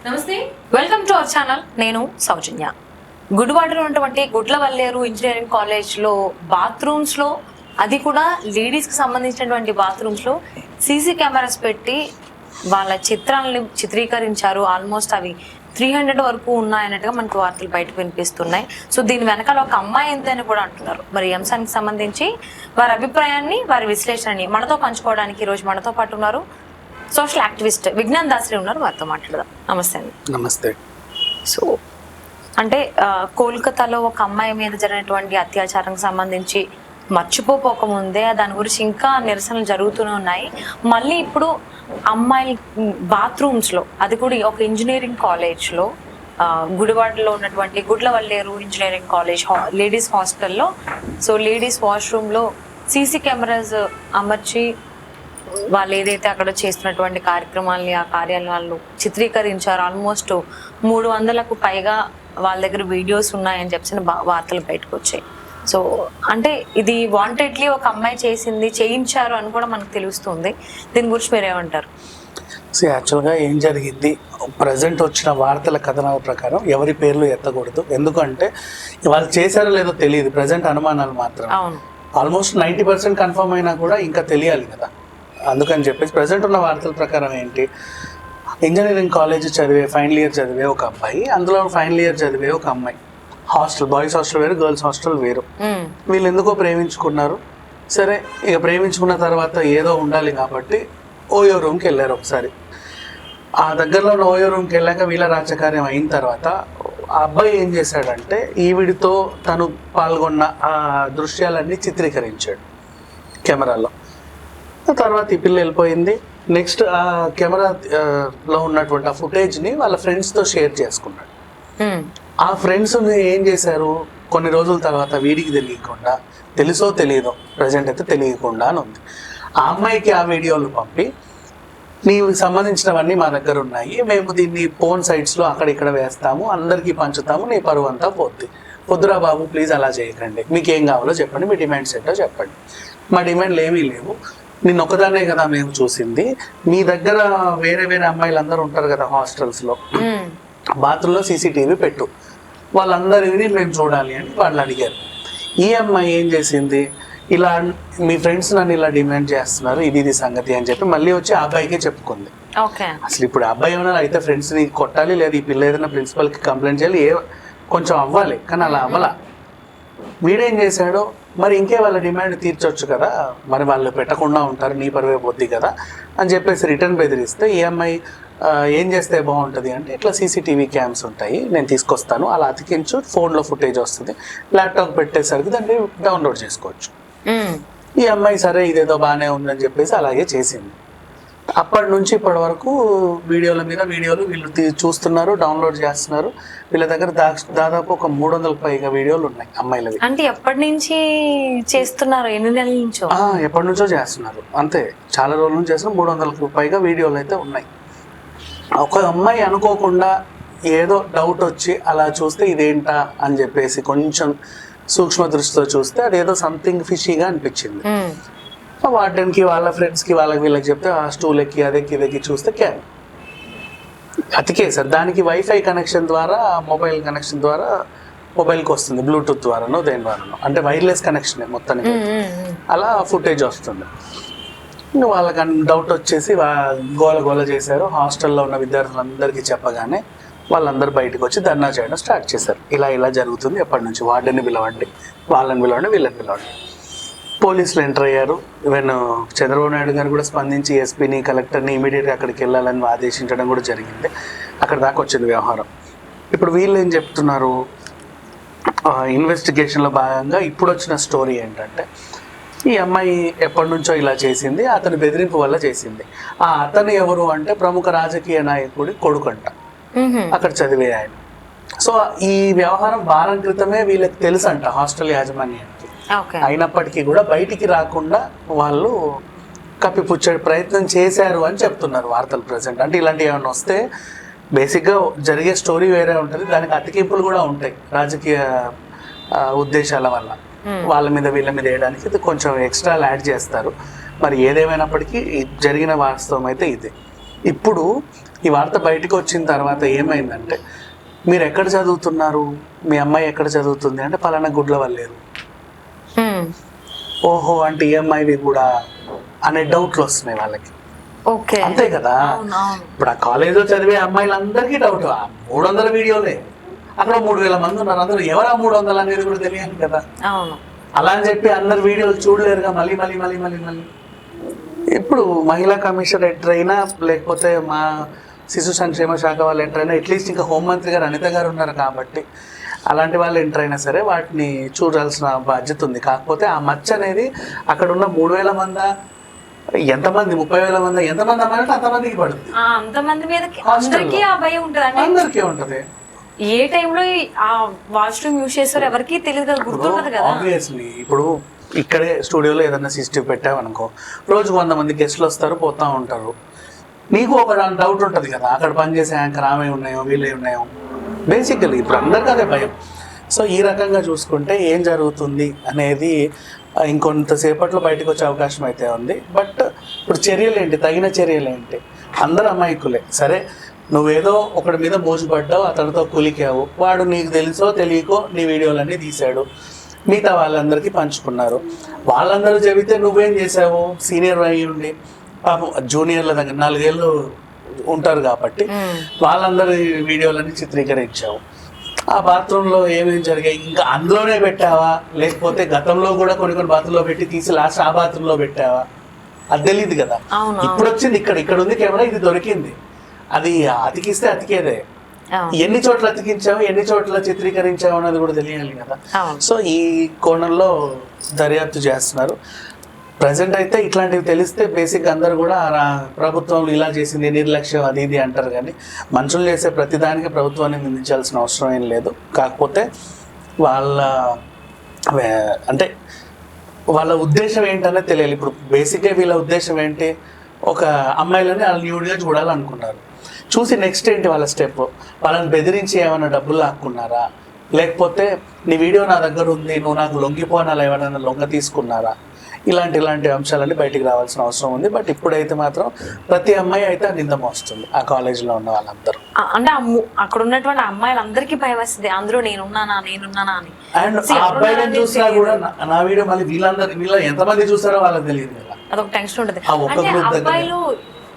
నమస్తే, welcome to our channel. నేను సౌజన్య. గుడివాడలో ఉన్నటువంటి గుడ్లవల్లేరు ఇంజనీరింగ్ కాలేజ్లో బాత్రూమ్స్లో, అది కూడా లేడీస్కి సంబంధించినటువంటి బాత్రూమ్స్లో సీసీ కెమెరాస్ పెట్టి వాళ్ళ చిత్రాలను చిత్రీకరించారు. ఆల్మోస్ట్ అవి 300 వరకు ఉన్నాయన్నట్టుగా మనకు వార్తలు బయటకు వినిపిస్తున్నాయి. సో దీని వెనకాల ఒక అమ్మాయి ఎంత అని కూడా అంటున్నారు. మరి ఈ అంశానికి సంబంధించి వారి అభిప్రాయాన్ని, వారి విశ్లేషణని మనతో పంచుకోవడానికి ఈరోజు మనతో పాటు ఉన్నారు సోషల్ యాక్టివిస్ట్ విజ్ఞాన్ దాసరి ఉన్నారు. వారితో మాట్లాడదాం. నమస్తే అండి. నమస్తే. సో అంటే కోల్కతాలో ఒక అమ్మాయి మీద జరిగినటువంటి అత్యాచారానికి సంబంధించి మర్చిపోకముందే దాని గురించి ఇంకా నిరసనలు జరుగుతూనే ఉన్నాయి. మళ్ళీ ఇప్పుడు అమ్మాయి బాత్రూమ్స్లో, అది కూడా ఒక ఇంజనీరింగ్ కాలేజ్లో, గుడివాడలో ఉన్నటువంటి గుడ్లవల్లేరు ఇంజనీరింగ్ కాలేజ్ లేడీస్ హాస్టల్లో, సో లేడీస్ వాష్రూమ్లో సీసీ కెమెరాస్ అమర్చి వాళ్ళు ఏదైతే అక్కడ చేస్తున్నటువంటి కార్యక్రమాలని, ఆ కార్యాలయాలను చిత్రీకరించారు. ఆల్మోస్ట్ 300కు పైగా వాళ్ళ దగ్గర వీడియోస్ ఉన్నాయని చెప్పిన వార్తలు బయటకు వచ్చాయి. సో అంటే ఇది వాంటెడ్లీ ఒక అమ్మాయి చేయించారు అని కూడా మనకు తెలుస్తుంది. దీని గురించి మీరేమంటారు? యాక్చువల్గా ఏం జరిగింది, ప్రజెంట్ వచ్చిన వార్తల కథనాల ప్రకారం ఎవరి పేర్లు ఎత్తకూడదు. ఎందుకంటే వాళ్ళు చేశారో లేదో తెలియదు, ప్రజెంట్ అనుమానాలు మాత్రం. అవును, ఆల్మోస్ట్ 90% కన్ఫర్మ్ అయినా కూడా ఇంకా తెలియాలి కదా. అందుకని చెప్పేసి ప్రజెంట్ ఉన్న వార్తల ప్రకారం ఏంటి, ఇంజనీరింగ్ కాలేజ్ చదివే ఫైనల్ ఇయర్ చదివే ఒక అబ్బాయి, అందులో ఫైనల్ ఇయర్ చదివే ఒక అమ్మాయి, హాస్టల్, బాయ్స్ హాస్టల్ వేరు, గర్ల్స్ హాస్టల్ వేరు. వీళ్ళు ఎందుకో ప్రేమించుకున్నారు. సరే, ఇక ప్రేమించుకున్న తర్వాత ఏదో ఉండాలి కాబట్టి ఓయో రూమ్కి వెళ్ళారు ఒకసారి. ఆ దగ్గరలో ఉన్న ఓయో రూమ్కి వెళ్ళాక వీళ్ళ రాజకార్యం అయిన తర్వాత ఆ అబ్బాయి ఏం చేశాడంటే ఈవిడితో తను పాల్గొన్న ఆ దృశ్యాలన్నీ చిత్రీకరించాడు కెమెరాలో. తర్వాత ఈ పిల్ల వెళ్ళిపోయింది. నెక్స్ట్ ఆ కెమెరాలో ఉన్నటువంటి ఆ ఫుటేజ్ని వాళ్ళ ఫ్రెండ్స్తో షేర్ చేసుకున్నాడు. ఆ ఫ్రెండ్స్ని ఏం చేశారు, కొన్ని రోజుల తర్వాత వీడికి తెలియకుండా, తెలుసో తెలియదో, ప్రజెంట్ అయితే తెలియకుండా అని ఉంది, ఆ అమ్మాయికి ఆ వీడియోలు పంపి నీకు సంబంధించినవన్నీ మా దగ్గర ఉన్నాయి, మేము దీన్ని ఫోన్ సైట్స్లో అక్కడిక్కడ వేస్తాము, అందరికీ పంచుతాము, నీ పరువు అంతా పోద్ది, వద్దురా బాబు ప్లీజ్ అలా చేయకండి, మీకు ఏం కావాలో చెప్పండి, మీ డిమాండ్స్ ఏంటో చెప్పండి. మా డిమాండ్లు ఏమీ లేవు, నిన్న ఒకదానే కదా మేము చూసింది, మీ దగ్గర వేరే వేరే అమ్మాయిలు అందరూ ఉంటారు కదా హాస్టల్స్లో, బాత్రూంలో సీసీటీవీ పెట్టు, వాళ్ళందరినీ మేము చూడాలి అని వాళ్ళు అడిగారు. ఈ అమ్మాయి ఏం చేసింది, ఇలా మీ ఫ్రెండ్స్ నన్ను ఇలా డిమాండ్ చేస్తున్నారు, ఇది సంగతి అని చెప్పి మళ్ళీ వచ్చి ఆ అబ్బాయికే చెప్పుకుంది. అసలు ఇప్పుడు అబ్బాయి ఏమైనా అయితే ఫ్రెండ్స్ని కొట్టాలి, లేదా ఈ పిల్ల ఏదైనా ప్రిన్సిపల్కి కంప్లైంట్ చేయాలి, కొంచెం అవ్వాలి, కానీ అలా అవ్వాల. వీడేం చేశాడో మరి ఇంకే వాళ్ళ డిమాండ్ తీర్చొచ్చు కదా, మరి వాళ్ళు పెట్టకుండా ఉంటారు, నీ పరువే పోద్ది కదా అని చెప్పేసి రిటర్న్ బెదిరిస్తే ఈ అమ్మాయి ఏం చేస్తే బాగుంటుంది అంటే, ఇట్లా సీసీటీవీ క్యామ్స్ ఉంటాయి నేను తీసుకొస్తాను, అలా అతికించు, ఫోన్లో ఫుటేజ్ వస్తుంది, ల్యాప్టాప్ పెట్టేసరికి దాన్ని డౌన్లోడ్ చేసుకోవచ్చు. ఈ అమ్మాయి సరే ఇదేదో బాగానే ఉందని చెప్పేసి అలాగే చేసింది. అప్పటి నుంచి ఇప్పటి వరకు వీడియోల మీద వీడియోలు వీళ్ళు చూస్తున్నారు, డౌన్లోడ్ చేస్తున్నారు. వీళ్ళ దగ్గర దాదాపు ఒక 300కు పైగా వీడియోలు ఉన్నాయి అమ్మాయిలవి. అంటే ఎప్పటి నుంచి చేస్తున్నారు, ఎన్ని నెలల నుంచో? ఎప్పటి నుంచో చేస్తున్నారు, అంతే, చాలా రోజుల నుంచి చేస్తున్నారు. 300కు పైగా వీడియోలు అయితే ఉన్నాయి. ఒక అమ్మాయి అనుకోకుండా ఏదో డౌట్ వచ్చి అలా చూస్తే ఇదేంటా అని చెప్పేసి కొంచెం సూక్ష్మ దృష్టితో చూస్తే అదేదో సంథింగ్ ఫిషీగా అనిపించింది. వార్డెన్కి, వాళ్ళ ఫ్రెండ్స్కి, వాళ్ళకి వీళ్ళకి చెప్తే ఆ స్టూల్ ఎక్కి అదెక్కి చూస్తే క్యామ్ అతికేసారు. దానికి వైఫై కనెక్షన్ ద్వారా, మొబైల్ కనెక్షన్ ద్వారా మొబైల్కి వస్తుంది, బ్లూటూత్ ద్వారానో దేని ద్వారానో, అంటే వైర్లెస్ కనెక్షన్ మొత్తానికి. అలా ఫుటేజ్ వస్తుంది. ఇంకా వాళ్ళకి డౌట్ వచ్చేసి గోల చేశారు. హాస్టల్లో ఉన్న విద్యార్థులందరికీ చెప్పగానే వాళ్ళందరూ బయటకు వచ్చి ధర్నా చేయడం స్టార్ట్ చేశారు. ఇలా జరుగుతుంది, ఎప్పటి నుంచి వార్డెన్ని పిలవండి, వాళ్ళని పిలవండి, వీళ్ళని పిలవండి. పోలీసులు ఎంటర్ అయ్యారు. ఈవెన్ చంద్రబాబు నాయుడు గారు కూడా స్పందించి ఎస్పీని, కలెక్టర్ని ఇమీడియట్గా అక్కడికి వెళ్ళాలని ఆదేశించడం కూడా జరిగింది. అక్కడ దాకా వచ్చింది వ్యవహారం. ఇప్పుడు వీళ్ళు ఏం చెప్తున్నారు, ఇన్వెస్టిగేషన్లో భాగంగా ఇప్పుడు వచ్చిన స్టోరీ ఏంటంటే, ఈ అమ్మాయి ఎప్పటి నుంచో ఇలా చేసింది, అతని బెదిరింపు వల్ల చేసింది. ఆ అతను ఎవరు అంటే ప్రముఖ రాజకీయ నాయకుడి కొడుకంట, అక్కడ చదివే ఆయన. సో ఈ వ్యవహారం వారం క్రితమే వీళ్ళకి తెలుసు అంట హాస్టల్ యాజమాన్యానికి. అయినప్పటికీ కూడా బయటికి రాకుండా వాళ్ళు కప్పిపుచ్చే ప్రయత్నం చేశారు అని చెప్తున్నారు వార్తలు ప్రజెంట్. అంటే ఇలాంటివి ఏమైనా వస్తే బేసిక్గా జరిగే స్టోరీ వేరే ఉంటుంది, దానికి అతికింపులు కూడా ఉంటాయి రాజకీయ ఉద్దేశాల వల్ల. వాళ్ళ మీద వీళ్ళ మీద వేయడానికి ఇది కొంచెం ఎక్స్ట్రా యాడ్ చేస్తారు. మరి ఏదేమైనప్పటికీ జరిగిన వాస్తవం అయితే ఇదే. ఇప్పుడు ఈ వార్త బయటకు వచ్చిన తర్వాత ఏమైందంటే మీరు ఎక్కడ చదువుతున్నారు, మీ అమ్మాయి ఎక్కడ చదువుతుంది అంటే పలానా గుడ్లవల్లేరు. ఓహో అంటే ఈ అమ్మాయిది కూడా అనే డౌట్లు వస్తున్నాయి వాళ్ళకి. ఓకే, అంతే కదా. ఇప్పుడు ఆ కాలేజీలో చదివే అమ్మాయిలందరికీ డౌట్. 300 వీడియోలే, అక్కడ 3000 మంది ఉన్నారు, అందరూ ఎవరా 300 అనేది కూడా తెలియాలి కదా. అలా అని చెప్పి అందరు వీడియోలు చూడలేరుగా. మళ్ళీ ఇప్పుడు మహిళా కమిషనర్ ఎంటర్ అయినా, లేకపోతే మా శిశు సంక్షేమ శాఖ వాళ్ళు ఎంటర్ అయినా, అట్లీస్ట్ ఇంకా హోంమంత్రి గారు అనిత గారు ఉన్నారు కాబట్టి అలాంటి వాళ్ళు ఎంటర్ అయినా సరే వాటిని చూడాల్సిన బాధ్యత ఉంది. కాకపోతే ఆ మచ్చ అనేది అక్కడ ఉన్న 3000 మంది, ఎంతమంది 30,000 మంది, ఎంతమంది అమ్మాయి అంతమందికి పడుతుంది. అంతమంది మీదకి అందరికీ ఆ భయం ఉంటుంది, అందరికీ ఉంటది. ఏ టైంలో ఆ వాష్రూమ్ యూజ్ చేస్తారో ఎవరికి తెలియదు కదా, గుర్తుండదు కదా. ఆబ్వియస్లీ ఇప్పుడు ఇక్కడే స్టూడియోలో ఏదైనా సిస్టమ్ పెట్టామనుకో, రోజు 100 మంది గెస్ట్లు వస్తారు, పోతా ఉంటారు. నీకు ఒక డౌట్ ఉంటుంది కదా, అక్కడ పనిచేసే యాంకర్ ఆమె ఉన్నాయో వీళ్ళే ఉన్నాయో. బేసికలీ ఇప్పుడు అందరికీ అదే భయం. సో ఈ రకంగా చూసుకుంటే ఏం జరుగుతుంది అనేది ఇంకొంతసేపట్లో బయటకు వచ్చే అవకాశం అయితే ఉంది. బట్ ఇప్పుడు చర్యలు ఏంటి, తగిన చర్యలు ఏంటి? అందరు అమాయకులే. సరే నువ్వేదో ఒకటి మీద మోసపడ్డావు, అతనితో కూలికావు, వాడు నీకు తెలుసో తెలియకో నీ వీడియోలన్నీ తీశాడు, మిగతా వాళ్ళందరికీ పంచుకున్నారు. వాళ్ళందరూ చెబితే నువ్వేం చేసావు, సీనియర్ అయ్యి ఉండి పాపం జూనియర్ల దగ్గర 4 ఏళ్ళు ఉంటారు కాబట్టి వాళ్ళందరి వీడియోలన్నీ చిత్రీకరించావు. ఆ బాత్రూంలో ఏమేమి జరిగాయి ఇంకా అందులోనే పెట్టావా, లేకపోతే గతంలో కూడా కొన్ని బాత్రూంలో పెట్టి తీసి లాస్ట్ ఆ బాత్రూంలో పెట్టావా, అది తెలియదు కదా. ఇప్పుడు వచ్చింది ఇక్కడ ఉంది కెమెరా, ఇది దొరికింది, అది అతికిస్తే అతికేదే. ఎన్ని చోట్ల అతికించావు, ఎన్ని చోట్ల చిత్రీకరించావు అన్నది కూడా తెలియాలి కదా. సో ఈ కోణంలో దర్యాప్తు చేస్తున్నారు. ప్రజెంట్ అయితే ఇట్లాంటివి తెలిస్తే బేసిక్ అందరూ కూడా ప్రభుత్వం ఇలా చేసింది, నిర్లక్ష్యం అది ఇది అంటారు. కానీ మనుషులు చేసే ప్రతిదానికి ప్రభుత్వాన్ని నిందించాల్సిన అవసరం ఏం లేదు. కాకపోతే వాళ్ళ ఉద్దేశం ఏంటనేది తెలియాలి. ఇప్పుడు బేసిక్గా వీళ్ళ ఉద్దేశం ఏంటి, ఒక అమ్మాయిలని వాళ్ళు న్యూడ్గా చూడాలనుకున్నారు. చూసి నెక్స్ట్ ఏంటి వాళ్ళ స్టెప్, వాళ్ళని బెదిరించి ఏమైనా డబ్బులు లాక్కున్నారా, లేకపోతే నీ వీడియో నా దగ్గర ఉంది నువ్వు నాకు లొంగిపోనాలా ఎవరైనా లొంగ తీసుకున్నారా, ఇలాంటి అంశాలన్నీ బయటికి రావాల్సిన అవసరం ఉంది. బట్ ఇప్పుడైతే మాత్రం ప్రతి అమ్మాయి అయితే నింద మోస్తుంది, ఆ కాలేజీలో ఉన్న వాళ్ళందరూ. అంటే అక్కడ ఉన్నటువంటి అమ్మాయిలందరికీ భయం వస్తుంది, అందరూ నేనున్నానా అని. అండ్ ఆ అబ్బాయిలను చూసినా కూడా నా వీడియో మళ్ళీ వీళ్ళ ఎంతమంది చూసారో వాళ్ళకి తెలియదు కదా, అదొక టెన్షన్ ఉంటుంది. అబ్బాయిలు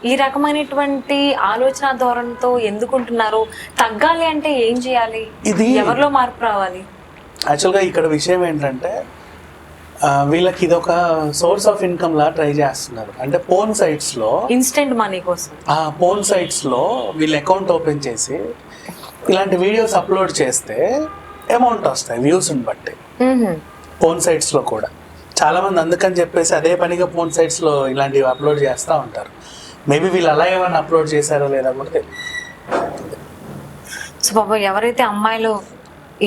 ఈ రకమైనటువంటి ఆలోచన ధోరణితో ఎందుకుంటున్నారు, తగ్గాలి అంటే ఏం చేయాలి, ఇది ఎవరిలో మార్పు రావాలి? యాక్చువల్గా ఇక్కడ విషయం ఏంటంటే వీళ్ళకి ఇది ఒక source of income law try చేస్తున్నారు. అంటే పోన్ సైట్స్ లో ఇన్స్టెంట్ మనీ కోసం పోన్ సైట్స్ లో వీళ్ళు అకౌంట్ ఓపెన్ చేసి ఇలాంటి వీడియోస్ అప్లోడ్ చేస్తే అమౌంట్ వస్తాయి వ్యూస్ని బట్టి. పోన్ సైట్స్ లో కూడా చాలా మంది అందుకని చెప్పేసి అదే పనిగా పోన్ సైట్స్ లో ఇలాంటివి అప్లోడ్ చేస్తూ ఉంటారు. మేబీ వీళ్ళు అలా ఏమైనా అప్లోడ్ చేశారో లేదా కూడా తెలియదు. సో పాపం ఎవరైతే అమ్మాయిలు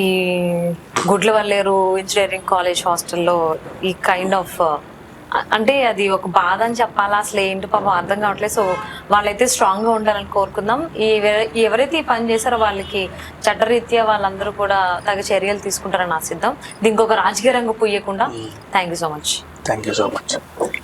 ఈ గుడ్లవల్లేరు ఇంజనీరింగ్ కాలేజ్ హాస్టల్లో ఈ కైండ్ ఆఫ్ అంటే అది ఒక బాధ అని చెప్పాలా, అసలు ఏంటి పాపం అర్థం కావట్లేదు. సో వాళ్ళైతే స్ట్రాంగ్గా ఉండాలని కోరుకుందాం. ఎవరైతే ఈ పని చేశారో వాళ్ళకి చట్టరీత్యా వాళ్ళందరూ కూడా తగు చర్యలు తీసుకుంటారని ఆశిద్దాం. దీనికి ఒక రాజకీయ రంగు పూయకుండా. Thank you so much.